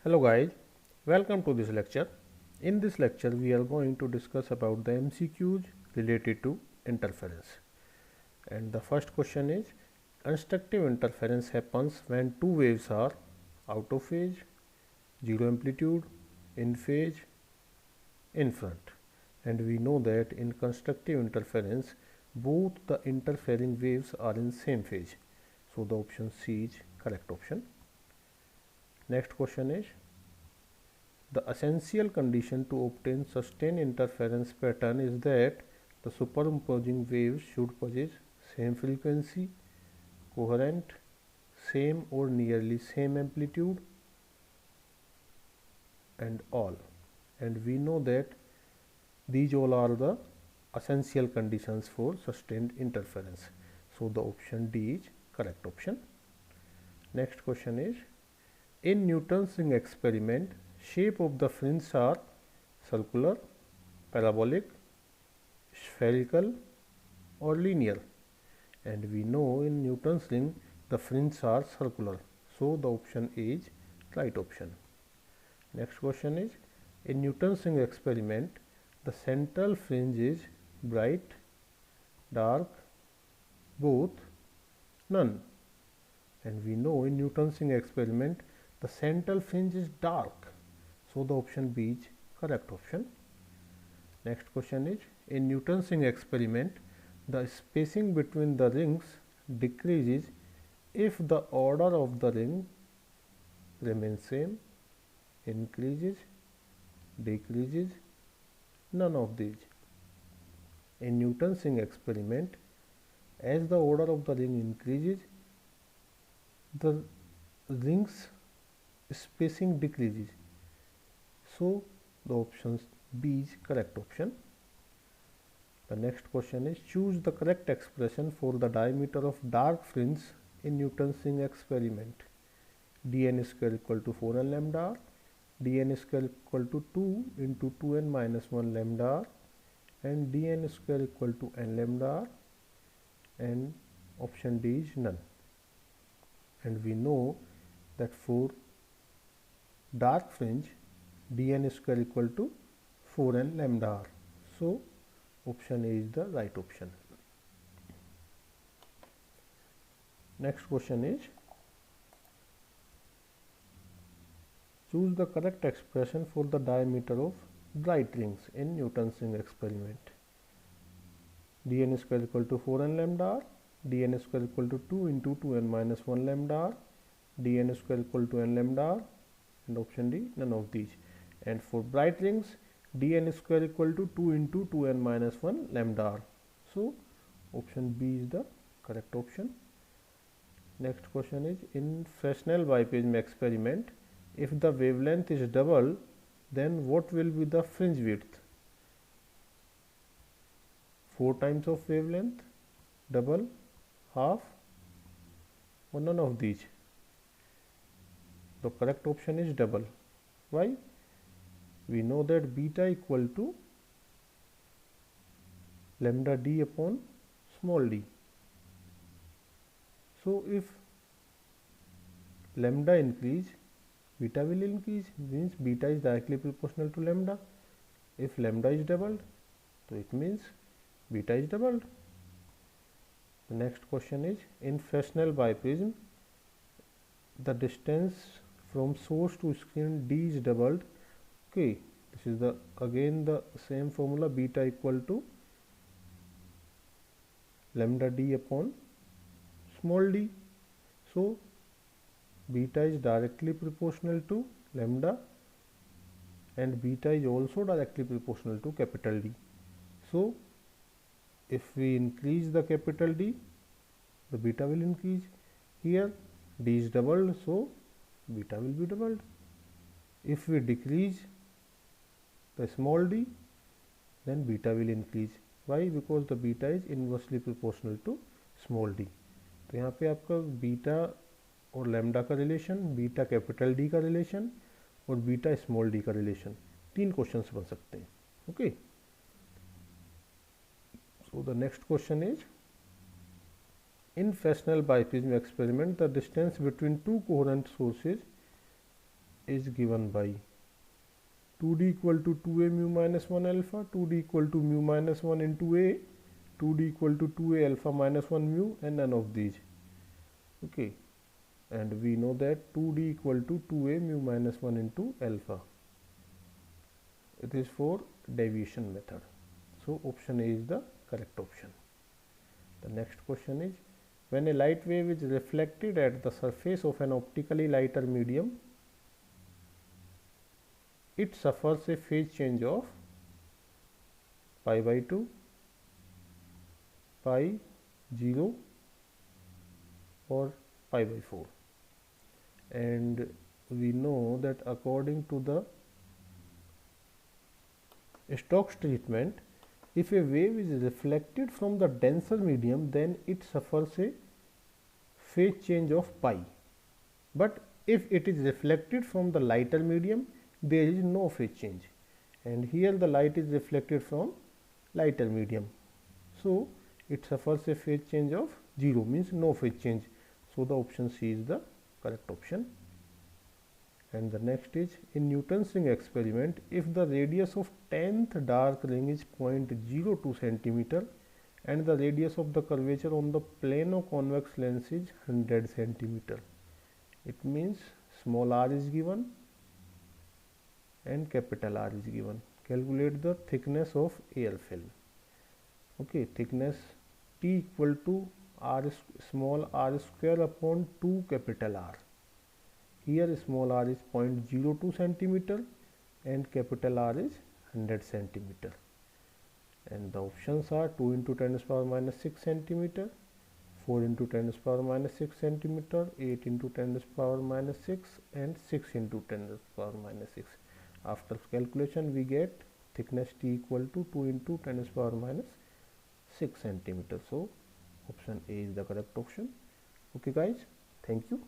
Hello guys, welcome to this lecture. In this lecture we are going to discuss about the MCQs related to interference. And the first question is, constructive interference happens when two waves are out of phase, zero amplitude, in phase, in front. And we know that in constructive interference both the interfering waves are in same phase. So the option C is correct option. Next question is, the essential condition to obtain sustained interference pattern is that the superimposing waves should possess same frequency, coherent, same or nearly same amplitude, and all. And we know that these all are the essential conditions for sustained interference. So the option D is correct option. Next question is, in Newton's ring experiment, shape of the fringes are circular, parabolic, spherical or linear. And we know in Newton's ring the fringes are circular. So the option A is right option. Next question is, in Newton's ring experiment, the central fringe is bright, dark, both, none. And we know in Newton's ring experiment the central fringe is dark. So the option B is correct option. Next question is, in Newton's ring experiment, the spacing between the rings decreases if the order of the ring remains same, increases, decreases, none of these. In Newton's ring experiment, as the order of the ring increases, the rings spacing decreases. So the option B is correct option. The next question is, choose the correct expression for the diameter of dark fringe in Newton's ring experiment. dn square equal to 4n lambda r, dn square equal to 2 into 2n minus 1 lambda r, and dn square equal to n lambda r, and option D is none. And we know that for dark fringe dn square equal to 4n lambda r. So option A is the right option. Next question is, choose the correct expression for the diameter of bright rings in Newton's ring experiment. dn square equal to 4n lambda r, dn square equal to 2 into 2n minus 1 lambda r, dn square equal to n lambda r, and option D none of these. And for bright rings, dn square equal to 2 into 2n minus 1 lambda r. So option B is the correct option. Next question is, in Fresnel biprism experiment, if the wavelength is double, then what will be the fringe width? 4 times of wavelength, double, half, or none of these? The correct option is double. Why? We know that beta equal to lambda d upon small d. So if lambda increase, beta will increase, means beta is directly proportional to lambda. If lambda is doubled, so it means beta is doubled. The next question is, in Fresnel biprism, the distance from source to screen d is doubled. Okay, this is the again the same formula, beta equal to lambda d upon small d. So beta is directly proportional to lambda, and beta is also directly proportional to capital D. So if we increase the capital D, the beta will increase. Here d is doubled, so beta will be doubled. If we decrease the small d, then beta will increase. Why? Because the beta is inversely proportional to small d. तो यहाँ पे आपका beta और lambda का relation, beta capital D का relation और beta small D का relation, 3 questions बन सकते हैं. Okay, so the next question is, in Fresnel biprism experiment, the distance between two coherent sources is given by 2d equal to 2a mu minus 1 alpha, 2d equal to mu minus 1 into a, 2d equal to 2a alpha minus 1 mu, and none of these. Okay, and we know that 2d equal to 2a mu minus 1 into alpha. It is for deviation method. So option A is the correct option. The next question is, when a light wave is reflected at the surface of an optically lighter medium, it suffers a phase change of pi by 2, pi, 0 or pi by 4. And we know that according to the Stokes treatment, if a wave is reflected from the denser medium, then it suffers a phase change of pi. But if it is reflected from the lighter medium, there is no phase change. And here the light is reflected from lighter medium. So it suffers a phase change of 0, means no phase change. So the option C is the correct option. And the next is, in Newton's ring experiment, if the radius of 10th dark ring is 0.02 centimeter and the radius of the curvature on the plano-convex lens is 100 centimeter, it means small r is given and capital R is given. Calculate the thickness of air film. Okay, thickness T equal to r small r square upon 2 capital R. Here small r is 0.02 centimeter and capital R is 100 centimeter. And the options are 2 into 10 to the power minus 6 centimeter, 4 into 10 to the power minus 6 centimeter, 8 into 10 to the power minus 6 and 6 into 10 to the power minus 6. After calculation we get thickness T equal to 2 into 10 to the power minus 6 centimeter. So option A is the correct option. Okay guys, thank you.